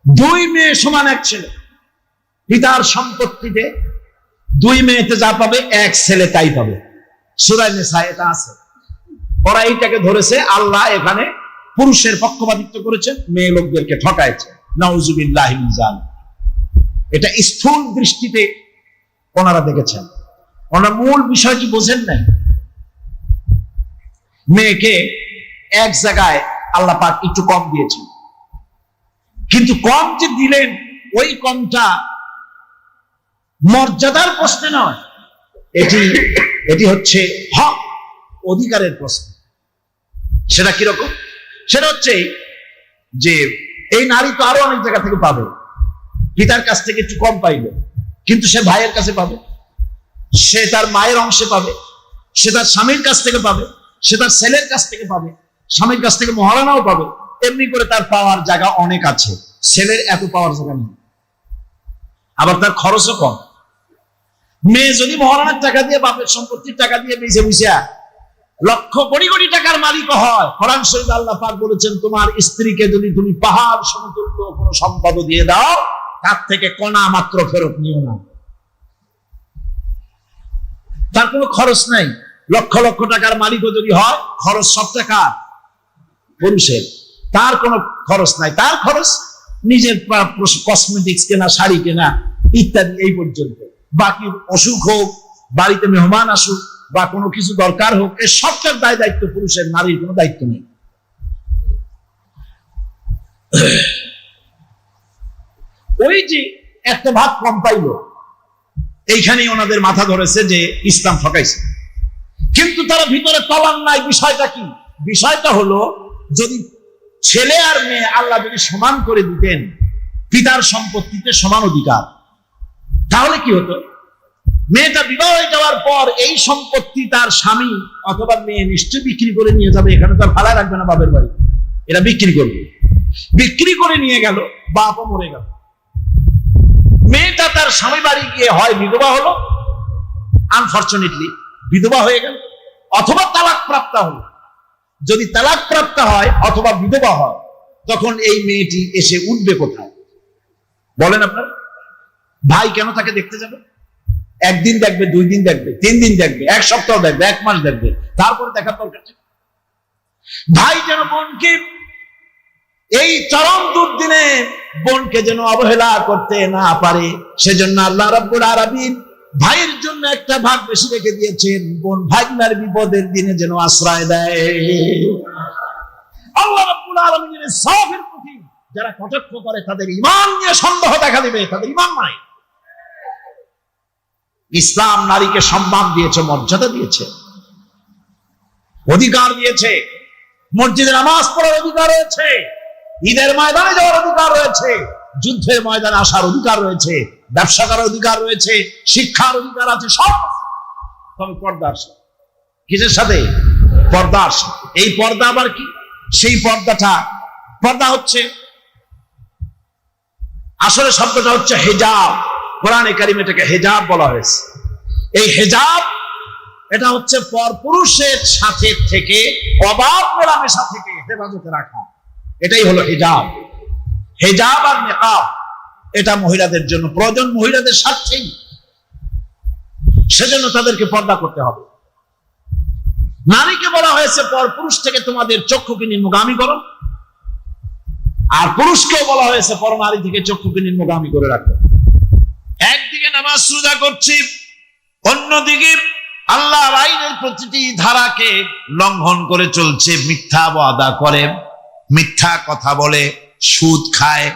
দুই মেয়ে সমান এক ছেলে, পিতার সম্পত্তিতে দুই মেয়েতে যা পাবে এক ছেলে তাই পাবে। সূরা নিসা এটা আছে। ওরা এইটাকে ধরেছে আল্লাহ এখানে পুরুষের পক্ষপাতিত্ব করেছেন, মেয়ে লোকদেরকে ঠকাইছে। নাউজুবিল্লাহি মিন যালিক। এটা স্থূল দৃষ্টিতে ওনারা দেখেছেন, ওনারা মূল বিষয়টি বোঝেন নাই। মেয়েকে এক জায়গায় আল্লাহ পাক একটু কম দিয়েছেন, কিন্তু কম যে দিলেন ওই কমটা মর্যাদার প্রশ্নে নয়, এটি হচ্ছে হক, অধিকারের প্রশ্ন। সেটা কিরকম? সেটা হচ্ছে যে এই নারী তো আরো অনেক জায়গা থেকে পাবে, পিতার কাছ থেকে একটু কম পাইবে, কিন্তু সে ভাইয়ের কাছে পাবে, সে তার মায়ের অংশে পাবে, সে তার স্বামীর কাছ থেকে পাবে, সে তার ছেলের কাছ থেকে পাবে, স্বামীর কাছ থেকে মহারানাও পাবে। এমনি করে তার পাওয়ার জায়গা অনেক আছে, ছেলের এত পাওয়ার জায়গা নেই। আবার তার খরচও কম। মেয়ে যদি মহারানার টাকা দিয়ে, বাপের সম্পত্তির টাকা দিয়ে বেঁচে বুঝিয়া লক্ষ কোটি কোটি টাকার মালিক হয়, কোরআন শরীফে আল্লাহ পাক বলেছেন, তোমার স্ত্রীকে যদি তুমি পাহাড় সমতুল্য কোনো সম্পদ দিয়ে দাও, তার থেকে কণা মাত্র ফেরত নিও না। তার কোনো খরচ নাই। লক্ষ লক্ষ টাকার মালিকও যদি হয়, খরচ সব টাকা পুরুষের, তার কোনো খরচ নাই। তার খরচ নিজের কসমেটিক্স কেনা, শাড়ি কেনা ইত্যাদি, এই পর্যন্ত। বাকি অসুখ হোক, বাড়িতে মেহমান আসুক, বা কোনো কিছু দরকার হোক, এর সবটার দায় দায়িত্ব পুরুষের, নারীর কোনো দায়িত্ব নেই। ওই যে একটা ভাগ কম পাইল, এইখানেই ওনাদের মাথা ধরেছে যে ইসলাম ঠকাইছে। কিন্তু তারা ভিতরে তলান নাই। বিষয়টা কি? বিষয়টা হলো, যদি ছেলে আর মেয়ে আল্লাহ যদি সমান করে দিতেন, পিতার সম্পত্তিতে সমান অধিকার, তাহলে কি হতো? মেয়েটা বিবাহ হয়ে যাওয়ার পর এই সম্পত্তি তার স্বামী অথবা মেয়ে নিশ্চয় বিক্রি করে নিয়ে যাবে। এখানে তার ভাড়া রাখবে না বাপের বাড়ি, এরা বিক্রি করবে। বিক্রি করে নিয়ে গেল, বাপও মরে গেল। মেয়েটা তার স্বামী বাড়ি গিয়ে হয় বিধবা হলো, আনফরচুনেটলি বিধবা হয়ে গেল, অথবা তালাক প্রাপ্ত হলো। যদি তালাক প্রাপ্ত হয় অথবা বিধবা হয়, তখন এই মেয়েটি এসে উঠবে কোথায় বলেন আপনার? ভাই কেন তাকে দেখতে যাবে? একদিন দেখবে, 2 দিন দেখবে, 3 দিন দেখবে, 1 সপ্তাহ দেখবে, 1 মাস দেখবে, তারপরে দেখার দরকার নেই। ভাই যেন বোনকে এই চরম দুর্দিনে বোনকে যেন অবহেলা করতে না পারে, সেজন্য আল্লাহ রাব্বুল আলামিন ভাইয়ের জন্য একটা ভাগ বেশি রেখে দিয়েছেন, বোন ভাগনার বিপদের দিনে যেন আশ্রয় দেয়। আল্লাহ রাব্বুল আলামিনের সওয়াবের প্রতি যারা কটাক্ষ করে তাদের ঈমান নিয়ে সন্দেহ দেখা দিবে, তাদের ঈমান নাই। ইসলাম নারীকে সম্মান দিয়েছে, মর্যাদা দিয়েছে, অধিকার দিয়েছে। মসজিদে নামাজ পড়ার অধিকার রয়েছে, ঈদের ময়দানে যাওয়ার অধিকার রয়েছে, যুদ্ধের ময়দানে আসার অধিকার রয়েছে, ব্যবসা করার অধিকার রয়েছে, শিক্ষার অধিকার আছে, সব। তবে পর্দার সাথে, কিসের সাথে? পর্দার সাথে। এই পর্দা আবার কি? সেই পর্দা হচ্ছে, আসলে শব্দটা হচ্ছে হেজাব। কোরআনে কারিমে এটাকে হেজাব বলা হয়েছে। এই হেজাব এটা হচ্ছে পরপুরুষের সাথে থেকে, অবাধ মেলামেশা থেকে হেফাজতে রাখা, এটাই হলো হেজাব। হেজাব আর নিকাব এটা মহিলাদের জন্য প্রয়োজন, মহিলাদের স্বার্থেই, সেজন্য তাদেরকে পর্দা করতে হবে। নারীকে বলা হয়েছে পরপুরুষ থেকে তোমাদের চক্ষুকে নিম্নগামী করো, আর পুরুষকেও বলা হয়েছে পরনারী থেকে চক্ষুকে নিম্নগামী করে রাখো। একদিকে নামাজ রোজা করছি, অন্যদিকে আল্লাহর আইনের প্রতিটি ধারাকে লঙ্ঘন করে চলছে, মিথ্যা ওয়াদা করে, মিথ্যা কথা বলে, সুদ খায়,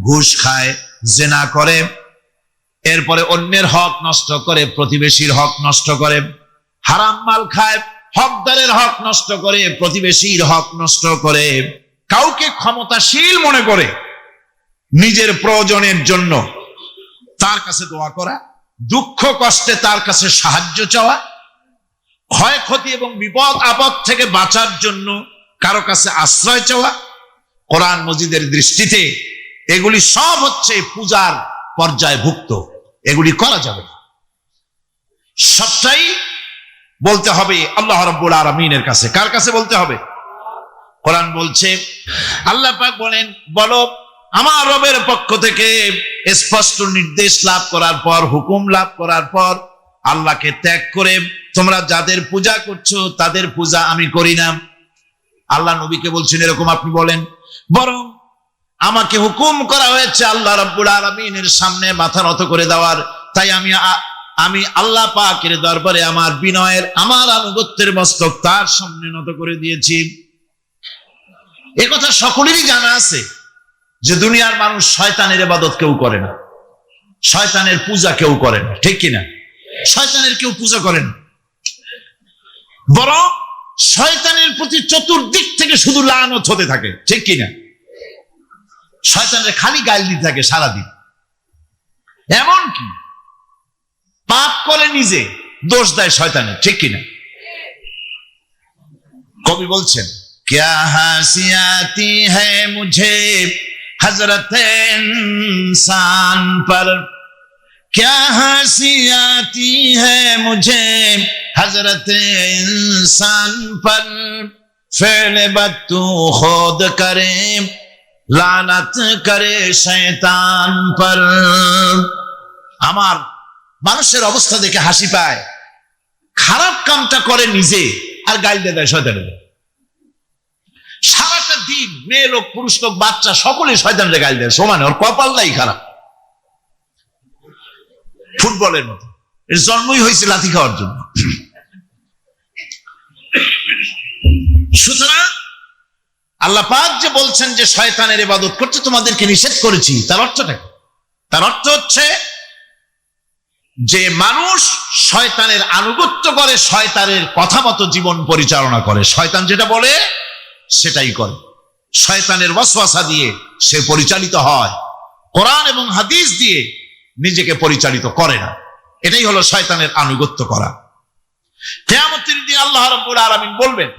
ঘুষ খায়, জেনা করে, এরপরে অন্যের হক নষ্ট করে, প্রতিবেশীর হক নষ্ট করে, হারাম মাল খায়, হকদারের হক নষ্ট করে, প্রতিবেশীর হক নষ্ট করে, কাউকে ক্ষমতাশীল মনে করে নিজের প্রয়োজনের জন্য তার কাছে দোয়া করা, দুঃখ কষ্টে তার কাছে সাহায্য চাওয়া, ক্ষয়ক্ষতি এবং বিপদ আপদ থেকে বাঁচার জন্য কারো কাছে আশ্রয় চাওয়া। কোরআন মজিদের দৃষ্টিতে এগুলি সব হচ্ছে পূজার পর্যায়ভুক্ত, এগুলি করা যাবে না। সবটাই বলতে হবে আল্লাহ রাব্বুল আলামিনের কাছে। কার কাছে বলতে হবে? কোরআন বলছে, আল্লাহ পাক বলেন, বলো আমার রবের পক্ষ থেকে স্পষ্ট নির্দেশ লাভ করার পর, হুকুম লাভ করার পর, আল্লাহকে ত্যাগ করে তোমরা যাদের পূজা করছো তাদের পূজা আমি করি না। আল্লাহ নবীকে বলছেন এরকম আপনি বলেন, বরং আমাকে হুকুম করা হয়েছে আল্লাহ রাব্বুল আলামিনের সামনে মাথা নত করে দেওয়ার। তাই আমি আল্লাহ পাকের দরবারে আমার বিনয়ের, আমার আনুগত্যের মস্তক তার সামনে নত করে দিয়েছি। এ কথা সকলেরই জানা আছে যে দুনিয়ার মানুষ শয়তানের ইবাদত কেউ করে না, শয়তানের পূজা কেউ করে না, ঠিক কিনা? শয়তানের কেউ পূজা করে না, বরং শয়তানের প্রতি চতুর্দিক থেকে শুধু লানত হতে থাকে, ঠিক কিনা? শয়তানের খালি গাল দিতে থাকে সারাদিন। এমন কি পাপ করে নিজে দোষ দেয় শয়তানের, ঠিক কিনা? কবি বলছেন, क्या हंसी आती है मुझे हजरत इंसान पर, क्या हंसी आती है मुझे हजरत इंसान पर, फेल बद तू खुद करे लानत करे शैतान पर। আমার মানুষের অবস্থা দেখে হাসি পায়, খারাপ কামটা করে নিজে আর গাল দিয়ে দেয় শয়তানের। সারাটা দিন মেয়ে লোক, পুরুষ লোক, বাচ্চা সকলে শয়তানের গাল দেয় সমানে, ওর কপালটাই খারাপ, ফুটবলের মতো। এর জন্মই হয়েছে লাথি খাওয়ার জন্য। সুতরাং আল্লাহ পাক যে বলছেন যে শয়তানের ইবাদত করতে তোমাদেরকে নিষেধ করেছি, তার অর্থটা কি? তার অর্থ হচ্ছে যে মানুষ শয়তানের আনুগত্য করে, শয়তানের কথা মতো জীবন পরিচালনা করে, শয়তান যেটা বলে সেটাই করে, শয়তানের ওয়াসওয়াসা দিয়ে সে পরিচালিত হয়, কোরআন এবং হাদিস দিয়ে নিজেকে পরিচালিত করে না। এটাই হলো শয়তানের আনুগত্য করা। কিয়ামতের দিন আল্লাহ রাব্বুল আলামিন বলবেন,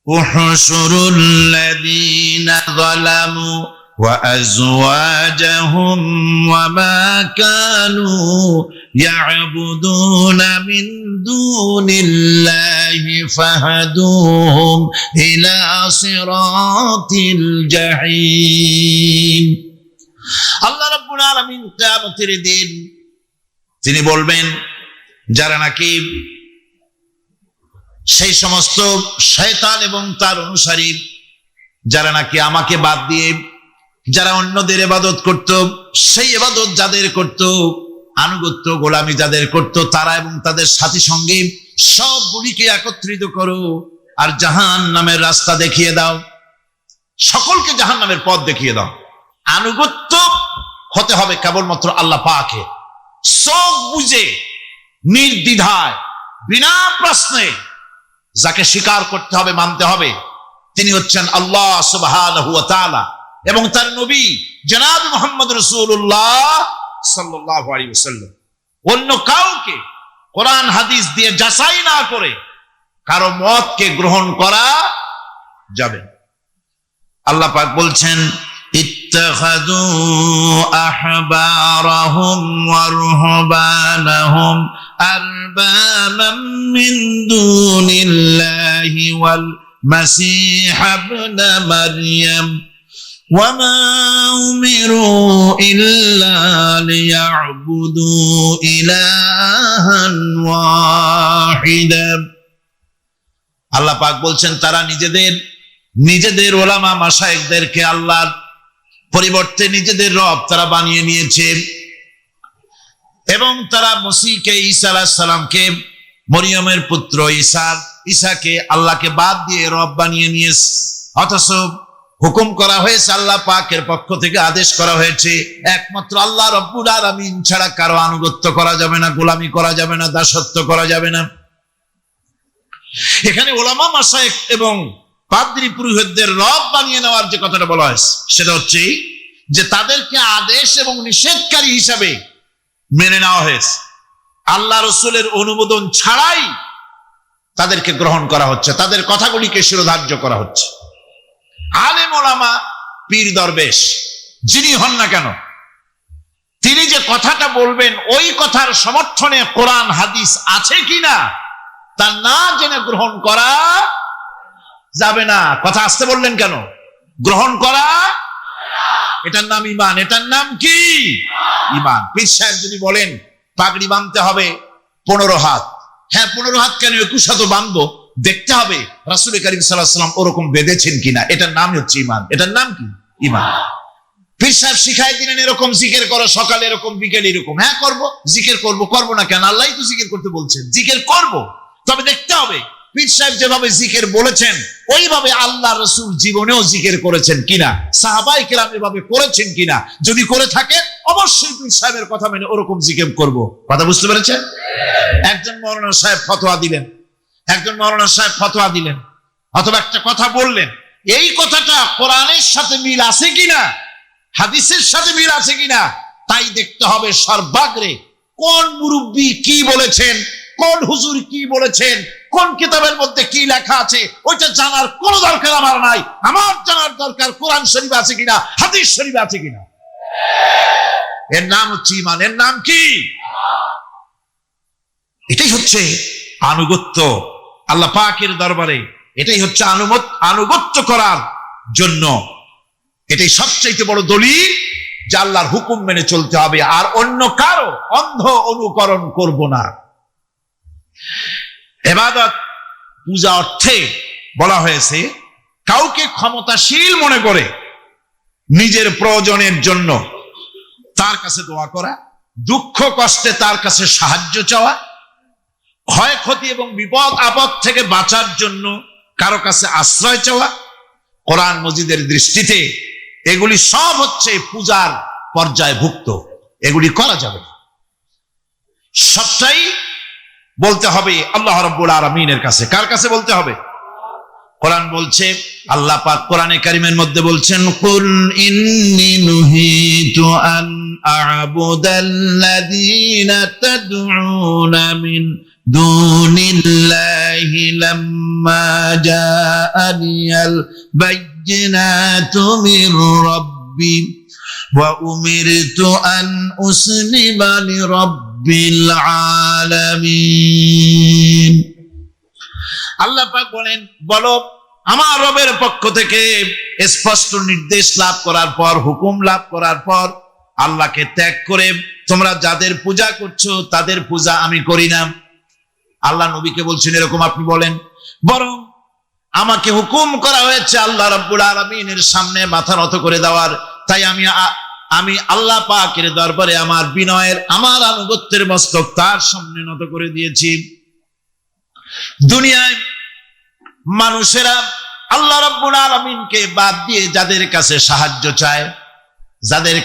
উহশুরুল লাযীনা যালামু ওয়া আযওয়াজাহুম ওয়া মা কানু ইয়াবুদুনা মিন দুনিল্লাহি ফাহাদুহুম ইলা সিরাতিল জাহিম। আল্লাহ রাব্বুল আলামিন কিয়ামতের দিন তিনি বলবেন, যারা নাকি সেই সমস্ত শয়তান এবং তার অনুসারী, যারা নাকি আমাকে বাদ দিয়ে যারা অন্যদের ইবাদত করত, সেই ইবাদত যাদের করত, আনুগত্য গোলামি যাদের করত, তারা এবং তাদের সাথী সঙ্গী সবগুলিকে একত্রিত করো আর জাহান্নামের রাস্তা দেখিয়ে দাও। সকলকে জাহান্নামের পথ দেখিয়ে দাও। আনুগত্য হতে হবে কেবলমাত্র আল্লাহ পাকে, চোখ বুঝে নির্দ্বিধায় বিনা প্রশ্নে যাকে স্বীকার করতে হবে, মানতে হবে, তিনি হচ্ছেন আল্লাহ সুবহানাহু ওয়া তাআলা এবং তার নবী জনাব মুহাম্মদ রাসূলুল্লাহ সাল্লাল্লাহু আলাইহি ওয়াসাল্লাম। অন্য কাউকে কোরআন হাদিস দিয়ে যাচাই না করে কারো মতকে গ্রহণ করা যাবে না। আল্লাহ পাক বলছেন ইত্তাখাযু আহবারাহুম ওয়া রুহবানাহুম আরবাবাম মিন দুনিল্লাহি ওয়াল মাসীহ ইবনে মারইয়াম ওয়া মা উমিরু ইল্লা লিয়া'বুদু ইলাহান ওয়াহিদা। আল্লাহ পাক বলছেন তারা নিজেদের ওলামা মাশায়েখদেরকে আল্লাহর পরিবর্তে নিজেদের রব তারা বানিয়ে নিয়েছে এবং তারা মসিহকে ঈসা আলাইহিস সালামকে মরিয়মের পুত্র ঈসাকে আল্লাহকে বাদ দিয়ে রব বানিয়ে নিয়েছে। অথচ হুকুম করা হয়েছে, আল্লাহ পাকের পক্ষ থেকে আদেশ করা হয়েছে একমাত্র আল্লাহ রব্বুল আলামিন ছাড়া কারো আনুগত্য করা যাবে না, গোলামি করা যাবে না, দাসত্ব করা যাবে না। এখানে ওলামা মাশায়েখ এবং পাদ্রী পুরোহিতদের রব বানিয়ে নেওয়ার যে কথাটা বলা হয়েছে সেটা হচ্ছে যে তাদেরকে আদেশ এবং নিষেধকারী হিসাবে মেনে নেওয়া হয়েছে, আল্লাহ রসুলের অনুমোদন ছাড়াই তাদেরকে গ্রহণ করা হচ্ছে, তাদের কথাগুলিকে শিরোধার্য করা হচ্ছে। আলেম ওলামা পীর দরবেশ যিনি হন না কেন, তিনি যে কথাটা বলবেন ওই কথার সমর্থনে কোরআন হাদিস আছে কিনা তা না জেনে গ্রহণ করা যাবে না। কথা আসতে বললেন কেন? গ্রহণ করা, এটার নাম ঈমান। এটার নাম কি? ঈমান। পীর সাহেব যদি বলেন পাগড়ি বাঁধতে হবে 15 হাত, হ্যাঁ 15 হাত কেন, 21 হাতও বাঁধবো, দেখতে হবে রাসূল করিম সাল্লাল্লাহু আলাইহি ওয়াসাল্লাম ওরকম বেঁধেছেন কিনা। এটার নাম হচ্ছে ঈমান। এটার নাম কি? ঈমান। পীর সাহেব শিখাই দিলেন এরকম জিকির করো, সকালে এরকম, বিকেলে এরকম, হ্যাঁ করবো, জিকির করবো না কেন? আল্লাহই তো জিকির করতে বলছেন, জিকির করবো, তবে দেখতে হবে পীর সাহেব যেভাবে জিকির বলেছেন ওইভাবে আল্লাহ রসুল জীবনেও জিকির করেছেন কিনা, সাহাবায়ে কেরাম এভাবে করেছেন কিনা। যদি করে থাকে অবশ্যই পীর সাহেবের কথা মেনে ওরকম জিকির করব। কথা বুঝতে পেরেছেন? একজন মাওলানা সাহেব ফতোয়া দিলেন অথবা একটা কথা বললেন, এই কথাটা কোরআনের সাথে মিল আছে কিনা, হাদিসের সাথে মিল আছে কিনা তাই দেখতে হবে সর্বাগ্রে। কোন মুরব্বী কি বলেছেন, কোন হুজুর কি বলেছেন, কোন কিতাবের মধ্যে কি লেখা আছে ওইটা জানার কোনো দরকার আমার নাই। আমার জানার দরকার কোরআন শরীফ আছে কিনা, হাদিস শরীফ আছে কিনা। এর নাম হচ্ছে ঈমান। এর নাম কি? এটাই হচ্ছে আনুগত্য আল্লাহ পাকের দরবারে। এটাই হচ্ছে আনুগত্য করার জন্য এটাই সবচেয়ে বড় দলিল যে আল্লাহর হুকুম মেনে চলতে হবে আর অন্য কারো অন্ধ অনুকরণ করব না। ইবাদত পূজা অর্থে বলা হয়েছে কাউকে ক্ষমতাশীল মনে করে নিজের প্রয়োজনের জন্য তার কাছে দোয়া করা, দুঃখ কষ্টে তার কাছে সাহায্য চাওয়া, ক্ষয়ক্ষতি এবং বিপদ আপদ থেকে বাঁচার জন্য কারো কাছে আশ্রয় চাওয়া। কোরআন মজিদের দৃষ্টিতে এগুলি সব হচ্ছে পূজার পর্যায়ভুক্ত, এগুলি করা যাবে না। সবটাই বলতে হবে আল্লাহ রাব্বুল আলামিনের কাছে। কার কাছে বলতে হবে? কোরআন বলছে, আল্লাহ পাক কোরআনে কারীমের মধ্যে বলছেন, কুল ইন্নী নুহিতু আন আ'বুদাল্লাযীনা তাদউনা মিন দুনিল্লাহি লাম্মা জাআনিয়াল বায়্যিনাতু মির রাব্বি ওয়া উমিরতু আন উসলিমা লিরাব্বিল আলামিন। আল্লাহ পাক বলেন, বলো আমার রবের পক্ষ থেকে স্পষ্ট নির্দেশ লাভ করার পর, হুকুম লাভ করার পর আল্লাহকে ত্যাগ করে তোমরা যাদের পূজা করছো তাদের পূজা আমি করি না। আল্লাহ নবীকে বলছেন এরকম আপনি বলেন, বরং আমাকে হুকুম করা হয়েছে আল্লাহ রাব্বুল আলামিনের সামনে মাথা নত করে দেওয়ার। তাই আমি আল্লাহ পাকের দরবারে আমার বিনয়ের, আমার আনুগত্যের মস্তক তার সামনে নত করে দিয়েছি। দুনিয়ায় মানুষেরা আল্লাহ রাব্বুল আলামিনকে বাদ দিয়ে যাদের কাছে সাহায্য চায়, যাদের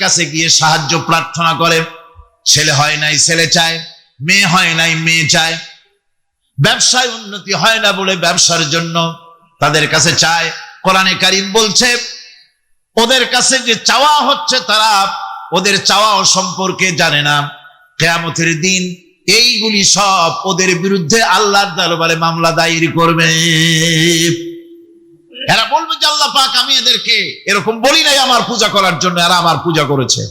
কাছে গিয়ে সাহায্য প্রার্থনা করে, ছেলে হয় নাই ছেলে চায়, মেয়ে হয় নাই মেয়ে চায়, ব্যবসায় উন্নতি হয় না বলে ব্যবসার জন্য তাদের কাছে চায়, কোরআনে কারীম বলছে ওদের কাছে যে চাওয়া হচ্ছে তারা ওদের চাওয়া সম্পর্কে জানে না। কিয়ামতের দিন এইগুলি সব ওদের বিরুদ্ধে আল্লাহর দরবারে মামলা দায়ের করবে। এরা বলবে যে আল্লাহ পাক আমি এদেরকে এরকম বলি নাই আমার পূজা করার জন্য, এরা আমার পূজা করেছে।